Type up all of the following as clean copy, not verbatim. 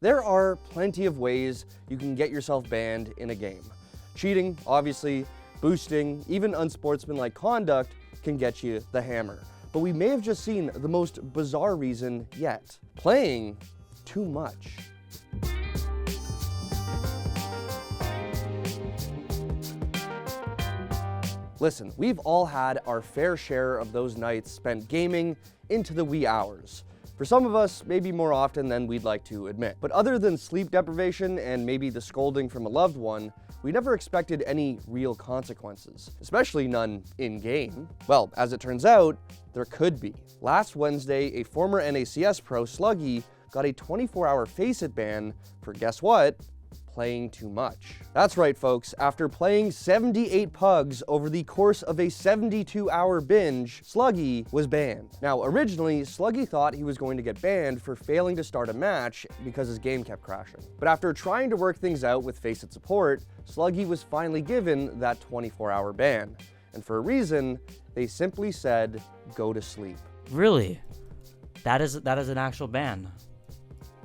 There are plenty of ways you can get yourself banned in a game. Cheating, obviously, boosting, even unsportsmanlike conduct can get you the hammer. But we may have just seen the most bizarre reason yet: playing too much. Listen, we've all had our fair share of those nights spent gaming into the wee hours. For some of us, maybe more often than we'd like to admit. But other than sleep deprivation and maybe the scolding from a loved one, we never expected any real consequences, especially none in-game. Well, as it turns out, there could be. Last Wednesday, a former NACS pro, Sluggy, got a 24-hour Faceit ban for, guess what? Playing too much. That's right, folks. After playing 78 pugs over the course of a 72-hour binge, Sluggy was banned. Now, originally, Sluggy thought he was going to get banned for failing to start a match because his game kept crashing. But after trying to work things out with Faceit support, Sluggy was finally given that 24-hour ban. And for a reason, they simply said, go to sleep. Really? That is an actual ban?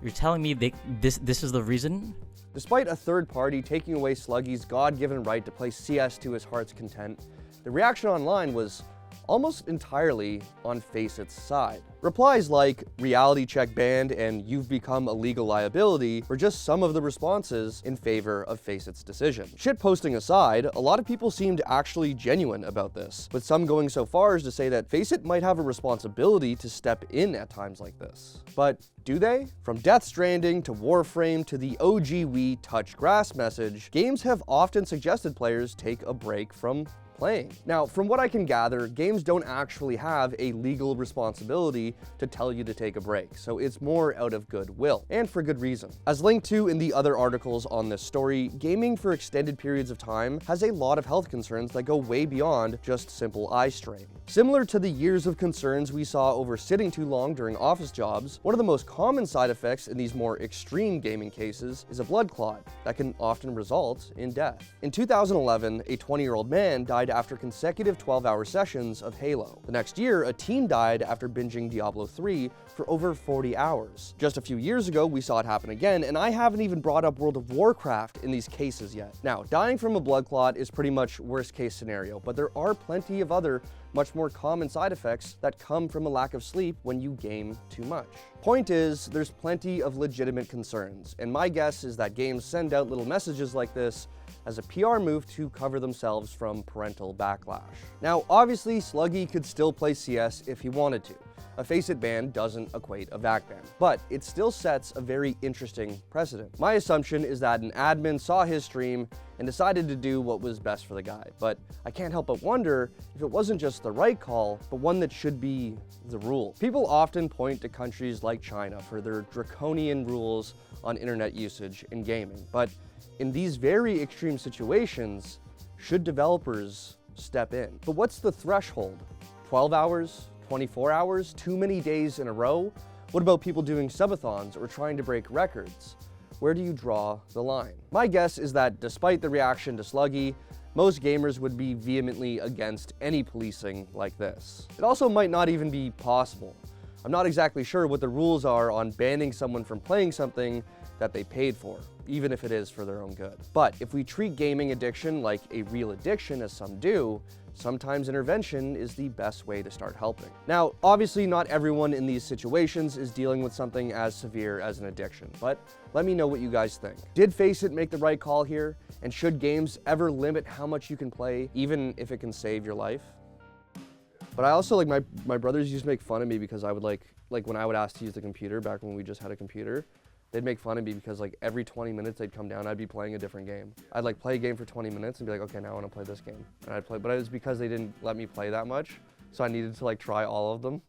You're telling me this is the reason? Despite a third party taking away Sluggy's God-given right to play CS to his heart's content, the reaction online was almost entirely on Faceit's side. Replies like "reality check banned" and "you've become a legal liability" were just some of the responses in favor of Faceit's decision. Shitposting aside, a lot of people seemed actually genuine about this, with some going so far as to say that Faceit might have a responsibility to step in at times like this. But do they? From Death Stranding to Warframe to the OG Wii touch grass message, games have often suggested players take a break from playing. Now, from what I can gather, games don't actually have a legal responsibility to tell you to take a break, so it's more out of goodwill, and for good reason. As linked to in the other articles on this story, gaming for extended periods of time has a lot of health concerns that go way beyond just simple eye strain. Similar to the years of concerns we saw over sitting too long during office jobs, one of the most common side effects in these more extreme gaming cases is a blood clot that can often result in death. In 2011, a 20-year-old man died after consecutive 12-hour sessions of Halo. The next year, a teen died after binging Diablo 3 for over 40 hours. Just a few years ago, we saw it happen again, and I haven't even brought up World of Warcraft in these cases yet. Now, dying from a blood clot is pretty much worst case scenario, but there are plenty of other much more common side effects that come from a lack of sleep when you game too much. Point is, there's plenty of legitimate concerns, and my guess is that games send out little messages like this as a PR move to cover themselves from parental backlash. Now, obviously, Sluggy could still play CS if he wanted to. A Faceit ban doesn't equate a VAC ban, but it still sets a very interesting precedent. My assumption is that an admin saw his stream and decided to do what was best for the guy, but I can't help but wonder if it wasn't just the right call, but one that should be the rule. People often point to countries like China for their draconian rules on internet usage in gaming, but in these very extreme situations, should developers step in? But what's the threshold? 12 hours? 24 hours? Too many days in a row? What about people doing subathons or trying to break records? Where do you draw the line? My guess is that despite the reaction to Sluggy, most gamers would be vehemently against any policing like this. It also might not even be possible. I'm not exactly sure what the rules are on banning someone from playing something that they paid for, even if it is for their own good. But if we treat gaming addiction like a real addiction, as some do, sometimes intervention is the best way to start helping. Now, obviously not everyone in these situations is dealing with something as severe as an addiction, but let me know what you guys think. Did Faceit make the right call here? And should games ever limit how much you can play, even if it can save your life? But I also, like, my brothers used to make fun of me because I would like when I would ask to use the computer back when we just had a computer, they'd make fun of me because like every 20 minutes they'd come down, I'd be playing a different game. I'd like play a game for 20 minutes and be like, okay, now I want to play this game. And I'd play, but it was because they didn't let me play that much. So I needed to like try all of them.